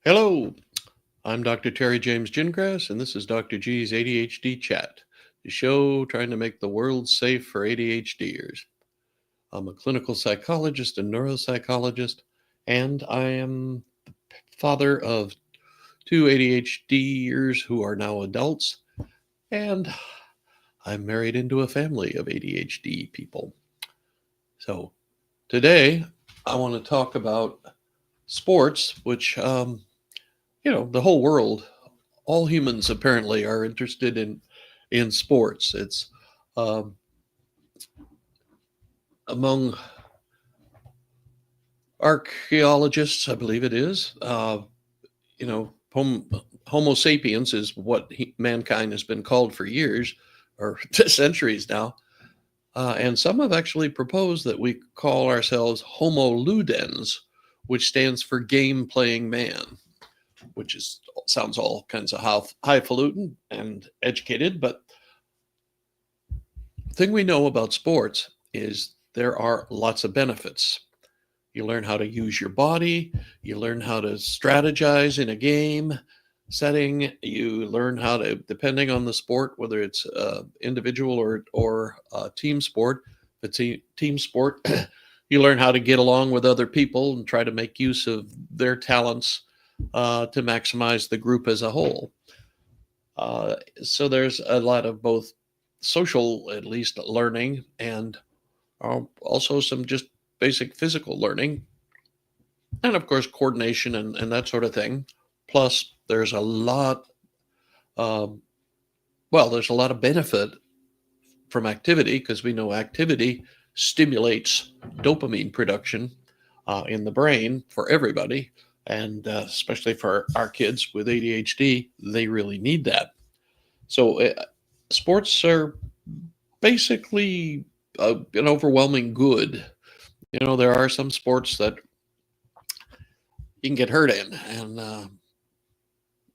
Hello, I'm Dr. Terry James Gingras, and this is Dr. G's ADHD Chat, the show trying to make the world safe for ADHDers. I'm a clinical psychologist and neuropsychologist, and I am the father of two ADHDers who are now adults, and I'm married into a family of ADHD people. So today I want to talk about sports, which the whole world, all humans apparently are interested in sports. It's um, among archeologists, I believe it is. Homo sapiens is what mankind has been called for years or centuries now. And some have actually proposed that we call ourselves Homo ludens, which stands for game playing man, which sounds all kinds of highfalutin and educated. But the thing we know about sports is there are lots of benefits. You learn how to use your body. You learn how to strategize in a game setting. You learn how to, depending on the sport, whether it's individual or team sport. If it's a team sport, you learn how to get along with other people and try to make use of their talents to maximize the group as a whole. So there's a lot of both social, at least, learning and also some just basic physical learning. And of course, coordination and that sort of thing. Plus, there's a lot, there's a lot of benefit from activity because we know activity stimulates dopamine production in the brain for everybody. And especially for our kids with ADHD, they really need that. So sports are basically an overwhelming good. There are some sports that you can get hurt in, and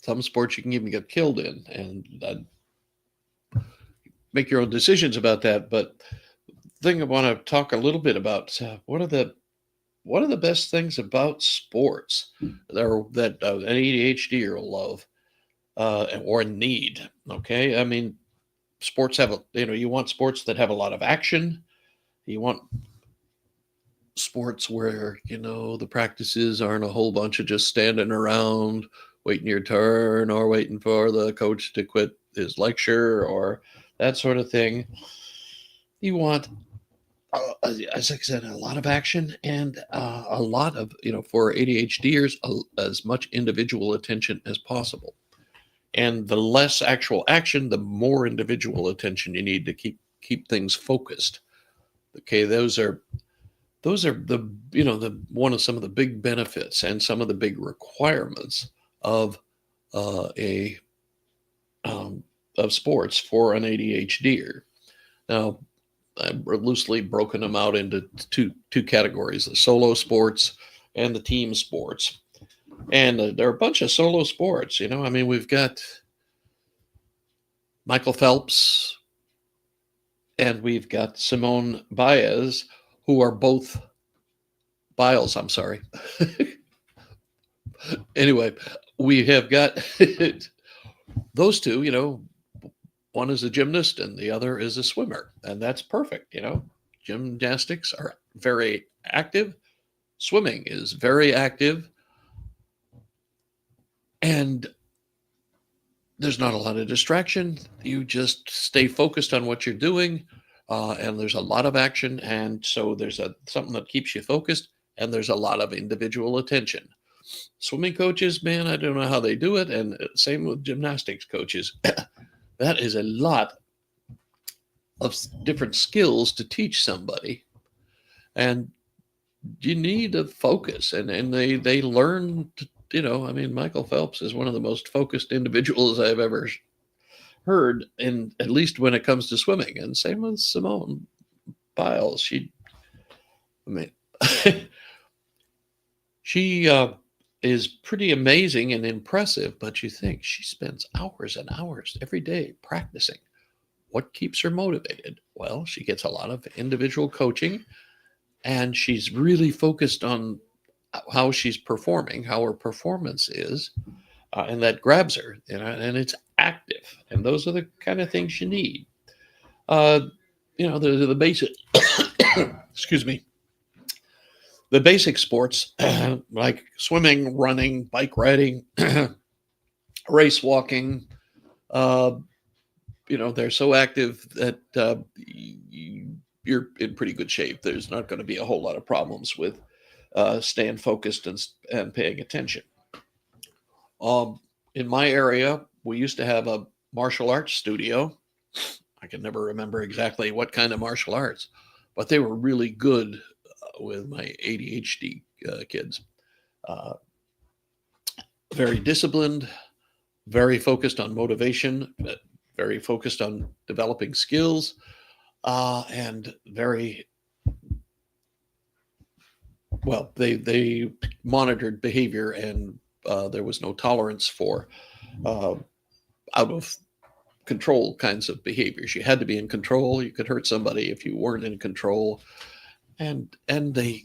some sports you can even get killed in, and make your own decisions about that. But the thing I want to talk a little bit about, what are the best things about sports that an ADHD will love or need? Okay, I mean, sports have you want sports that have a lot of action. You want sports where the practices aren't a whole bunch of just standing around waiting your turn or waiting for the coach to quit his lecture or that sort of thing. You want as I said, a lot of action and a lot of for ADHDers as much individual attention as possible. And the less actual action, the more individual attention you need to keep things focused. Okay, those are the one of some of the big benefits and some of the big requirements of of sports for an ADHDer. Now, I've loosely broken them out into two categories: the solo sports and the team sports. And there are a bunch of solo sports. I mean, we've got Michael Phelps and we've got Simone Biles, who are both Biles. I'm sorry. Anyway, we have got those two. One is a gymnast and the other is a swimmer, and that's perfect. Gymnastics are very active. Swimming is very active. And there's not a lot of distraction. You just stay focused on what you're doing. And there's a lot of action. And so there's something that keeps you focused. And there's a lot of individual attention. Swimming coaches, man, I don't know how they do it. And same with gymnastics coaches. That is a lot of different skills to teach somebody. And you need a focus. And they learn to, I mean, Michael Phelps is one of the most focused individuals I've ever heard, and at least when it comes to swimming. And same with Simone Biles. She is pretty amazing and impressive, but you think she spends hours and hours every day practicing. What keeps her motivated? Well, she gets a lot of individual coaching, and she's really focused on how she's performing, how her performance is, and that grabs her, and it's active. And those are the kind of things you need. Uh, the basic, excuse me, the basic sports like swimming, running, bike riding, race walking. Uh, they're so active that you're in pretty good shape. There's not going to be a whole lot of problems with staying focused and paying attention. Um, in my area, we used to have a martial arts studio. I can never remember exactly what kind of martial arts, but they were really good with my ADHD kids. Uh, very disciplined, very focused on motivation, very focused on developing skills, and very well. They monitored behavior, and there was no tolerance for uh, out of control kinds of behaviors. You had to be in control. You could hurt somebody if you weren't in control. And they,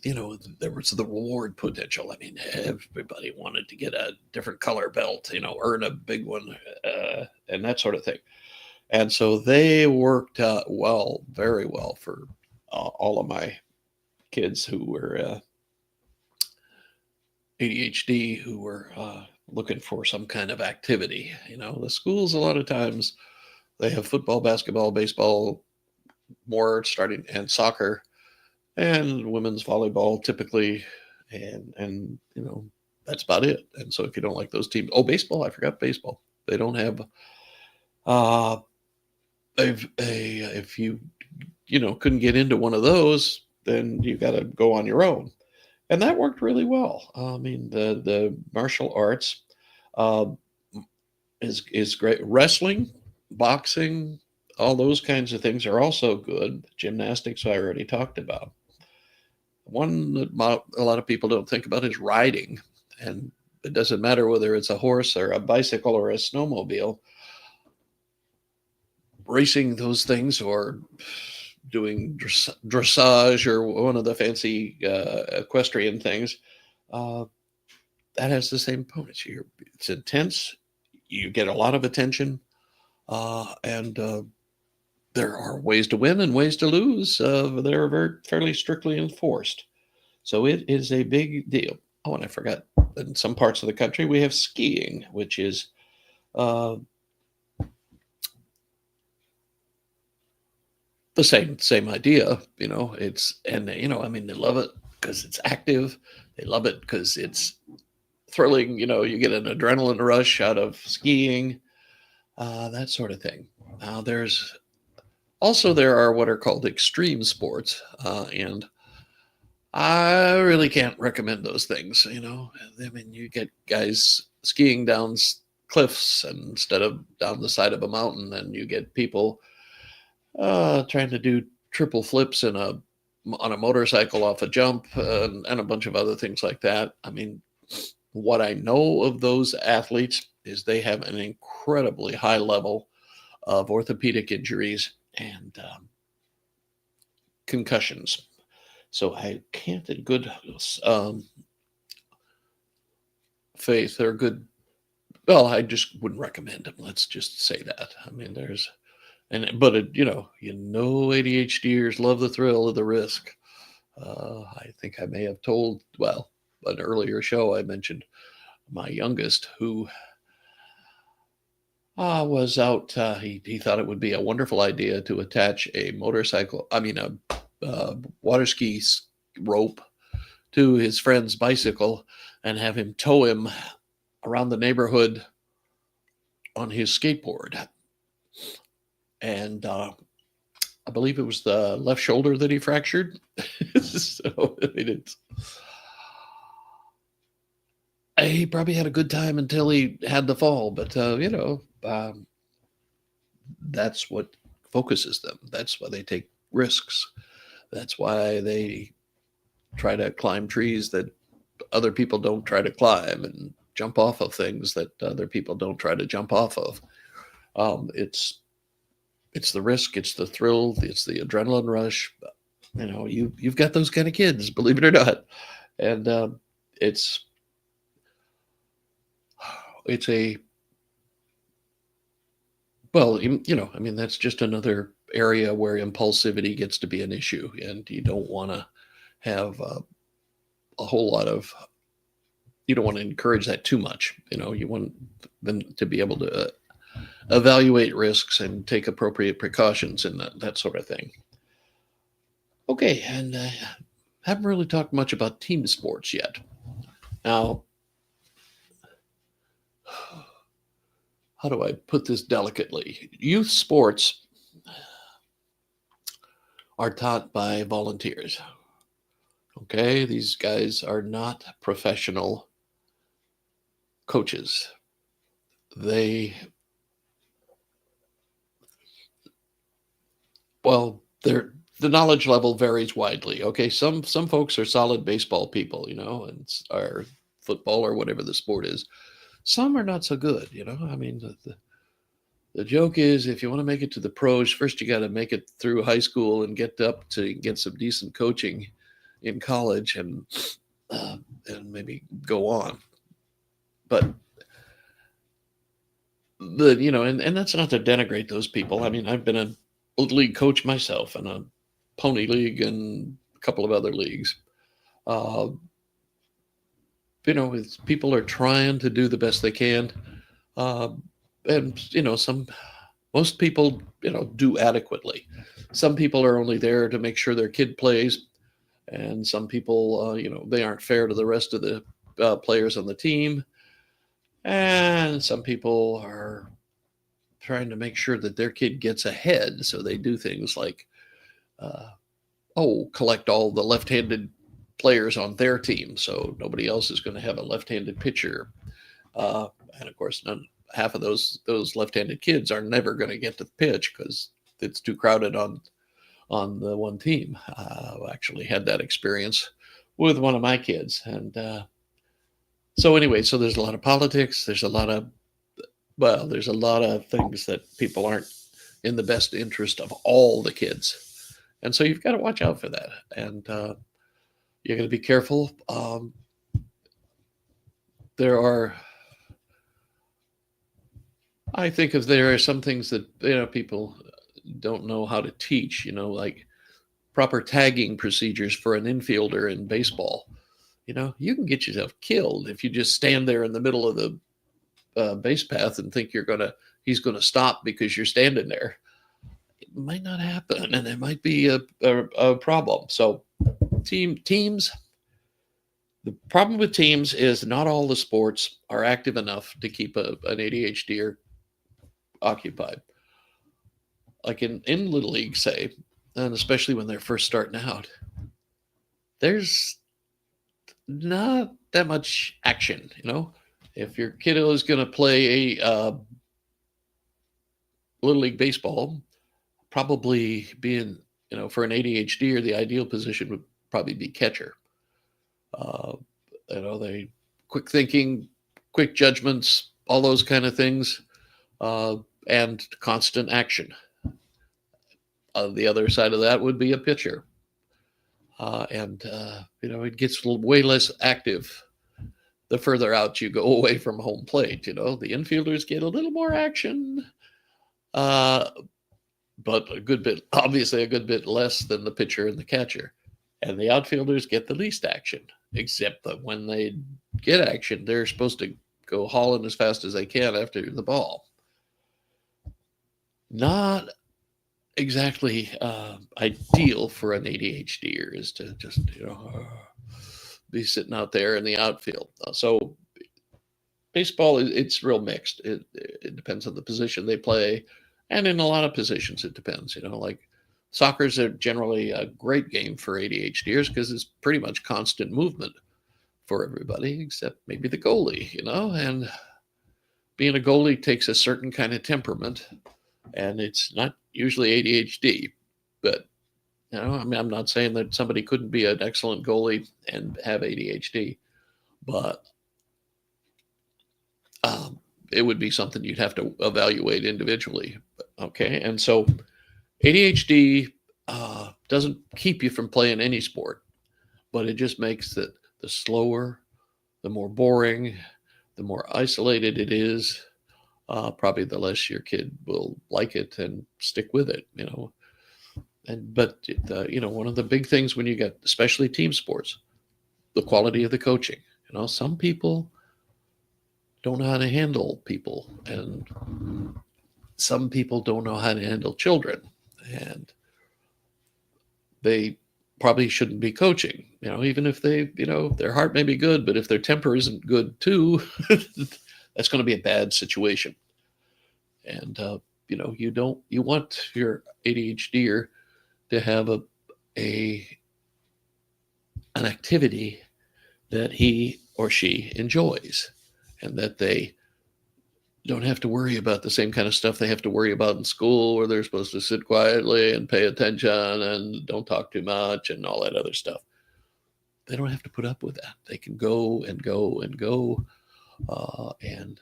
there was the reward potential. I mean, everybody wanted to get a different color belt, earn a big one, and that sort of thing. And so they worked well, very well for all of my kids who were ADHD, who were looking for some kind of activity. The schools, a lot of times, they have football, basketball, baseball, more starting, and soccer, and women's volleyball typically, and that's about it. And so if you don't like those teams, baseball, I forgot baseball. They don't have if you couldn't get into one of those, then you got to go on your own, and that worked really well. I mean, the martial arts uh, is great. Wrestling, boxing, all those kinds of things are also good. Gymnastics, I already talked about. One that a lot of people don't think about is riding, and it doesn't matter whether it's a horse or a bicycle or a snowmobile. Racing those things, or doing dressage, or one of the fancy equestrian things, that has the same components. It's intense. You get a lot of attention, and there are ways to win and ways to lose. They're fairly strictly enforced. So it is a big deal. Oh, and I forgot, in some parts of the country, we have skiing, which is the same idea. I mean, they love it because it's active. They love it because it's thrilling. You get an adrenaline rush out of skiing, that sort of thing. Now, there are what are called extreme sports, and I really can't recommend those things. I mean, you get guys skiing down cliffs instead of down the side of a mountain, and you get people trying to do triple flips on a motorcycle off a jump, and a bunch of other things like that. I mean, what I know of those athletes is they have an incredibly high level of orthopedic injuries and concussions. So I can't, in good faith or good, well, I just wouldn't recommend them. Let's just say that. I mean, ADHDers love the thrill of the risk. I think I may have told, an earlier show I mentioned my youngest, who was out. He thought it would be a wonderful idea to attach a water ski rope to his friend's bicycle and have him tow him around the neighborhood on his skateboard. And I believe it was the left shoulder that he fractured. So I mean, he probably had a good time until he had the fall, but that's what focuses them. That's why they take risks. That's why they try to climb trees that other people don't try to climb, and jump off of things that other people don't try to jump off of. It's the risk, it's the thrill, it's the adrenaline rush. You've got those kind of kids, believe it or not. And it's it's a well, I mean, that's just another area where impulsivity gets to be an issue, and you don't want to have a whole lot of you don't want to encourage that too much. You want them to be able to evaluate risks and take appropriate precautions and that sort of thing. Okay, and haven't really talked much about team sports yet. Now, how do I put this delicately? Youth sports are taught by volunteers. Okay, these guys are not professional coaches. They, well, the knowledge level varies widely. Okay, some folks are solid baseball people, and are football or whatever the sport is. Some are not so good, I mean, the joke is if you want to make it to the pros, first you got to make it through high school and get up to get some decent coaching in college and maybe go on. But and that's not to denigrate those people. I mean, I've been a little league coach myself and a pony league and a couple of other leagues. People are trying to do the best they can. And most people, do adequately. Some people are only there to make sure their kid plays. And some people, they aren't fair to the rest of the players on the team. And some people are trying to make sure that their kid gets ahead. So they do things like, collect all the left-handed players on their team. So nobody else is going to have a left-handed pitcher. And of course, half of those left-handed kids are never going to get to the pitch because it's too crowded on the one team. I actually had that experience with one of my kids. And so anyway, so there's a lot of politics. There's a lot of things that people aren't in the best interest of all the kids. And so you've got to watch out for that. And you're going to be careful. I think if there are some things that people don't know how to teach, like proper tagging procedures for an infielder in baseball. You can get yourself killed if you just stand there in the middle of the base path and think he's gonna stop because you're standing there. It might not happen, and there might be a problem. So teams. The problem with teams is not all the sports are active enough to keep an ADHDer occupied. Like in Little League, say, and especially when they're first starting out, there's not that much action. If your kiddo is going to play a Little League baseball, probably being, for an ADHD, or the ideal position would probably be catcher. They quick thinking, quick judgments, all those kind of things, and constant action. The other side of that would be a pitcher. It gets way less active the further out you go away from home plate. The infielders get a little more action, but obviously a good bit less than the pitcher and the catcher. And the outfielders get the least action, except that when they get action, they're supposed to go hauling as fast as they can after the ball. Not exactly ideal for an ADHDer is to just be sitting out there in the outfield. So baseball, it's real mixed. It depends on the position they play, and in a lot of positions it depends. Like soccer's are generally a great game for ADHDers because it's pretty much constant movement for everybody except maybe the goalie. And being a goalie takes a certain kind of temperament. And it's not usually ADHD, but I'm not saying that somebody couldn't be an excellent goalie and have ADHD, but it would be something you'd have to evaluate individually. Okay, and so ADHD doesn't keep you from playing any sport, but it just makes the slower, the more boring, the more isolated it is, probably the less your kid will like it and stick with it, but one of the big things when you get, especially team sports, the quality of the coaching. Some people don't know how to handle people, and some people don't know how to handle children, and they probably shouldn't be coaching. Even if their heart may be good, but if their temper isn't good too, that's going to be a bad situation. And you want your ADHDer to have an activity that he or she enjoys, and that they don't have to worry about the same kind of stuff they have to worry about in school, where they're supposed to sit quietly and pay attention and don't talk too much and all that other stuff. They don't have to put up with that. They can go and go and go, and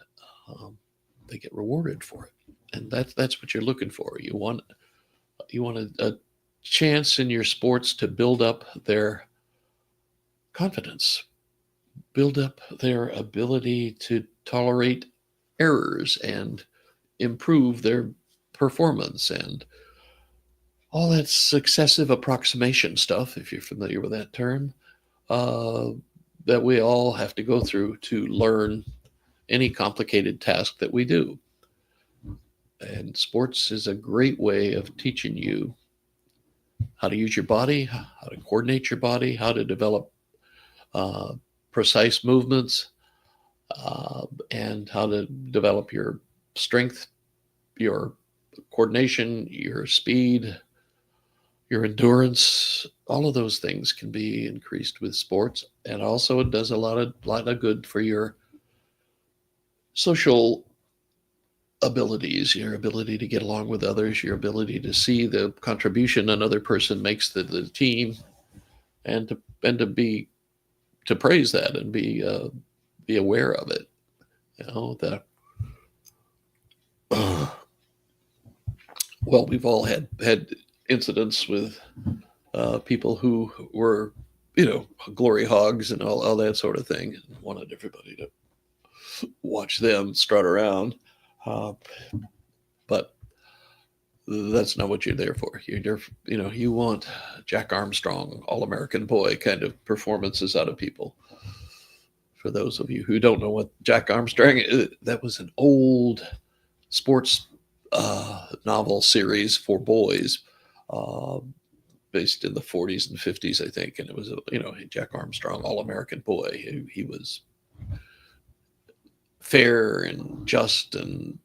they get rewarded for it. And that's what you're looking for. You want a chance in your sports to build up their confidence, build up their ability to tolerate errors and improve their performance, and all that successive approximation stuff, if you're familiar with that term, that we all have to go through to learn any complicated task that we do. And sports is a great way of teaching you how to use your body, how to coordinate your body, how to develop precise movements, and how to develop your strength, your coordination, your speed, your endurance. All of those things can be increased with sports. And also it does a lot of good for your social abilities, your ability to get along with others, your ability to see the contribution another person makes to the team, and to praise that and be aware of it. Well, we've all had incidents with people who were, glory hogs and all that sort of thing, and wanted everybody to watch them strut around. But that's not what you're there for. You're there, you want Jack Armstrong, all-American boy kind of performances out of people. For those of you who don't know what Jack Armstrong is, that was an old sports novel series for boys, based in the 40s and 50s, I think. And it was, Jack Armstrong, all-American boy. He was fair and just and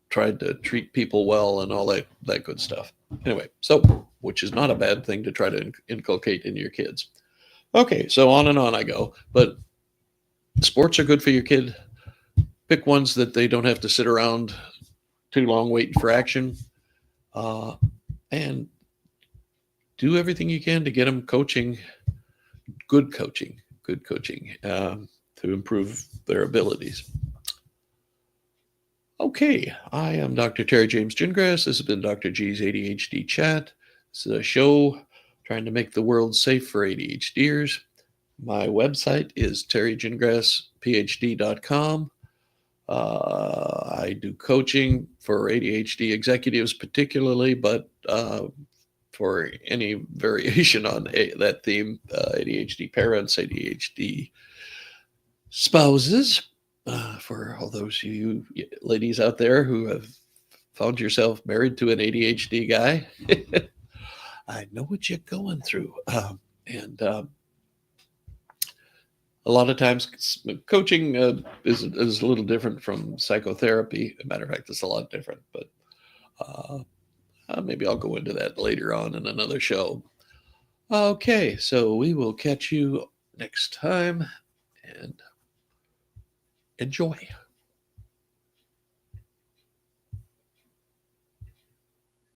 tried to treat people well and all that good stuff. Anyway, so, which is not a bad thing to try to inculcate in your kids. Okay, so on and on I go. But sports are good for your kid. Pick ones that they don't have to sit around too long waiting for action. And do everything you can to get them good coaching, to improve their abilities. Okay, I am Dr. Terry James Gingras. This has been Dr. G's ADHD Chat. This is a show trying to make the world safe for ADHDers. My website is terrygingrasphd.com. I do coaching for ADHD executives particularly, but for any variation on that theme, ADHD parents, ADHD spouses, for all those you ladies out there who have found yourself married to an ADHD guy, I know what you're going through. And a lot of times coaching is a little different from psychotherapy. As a matter of fact, it's a lot different, but maybe I'll go into that later on in another show. Okay, so we will catch you next time, and enjoy.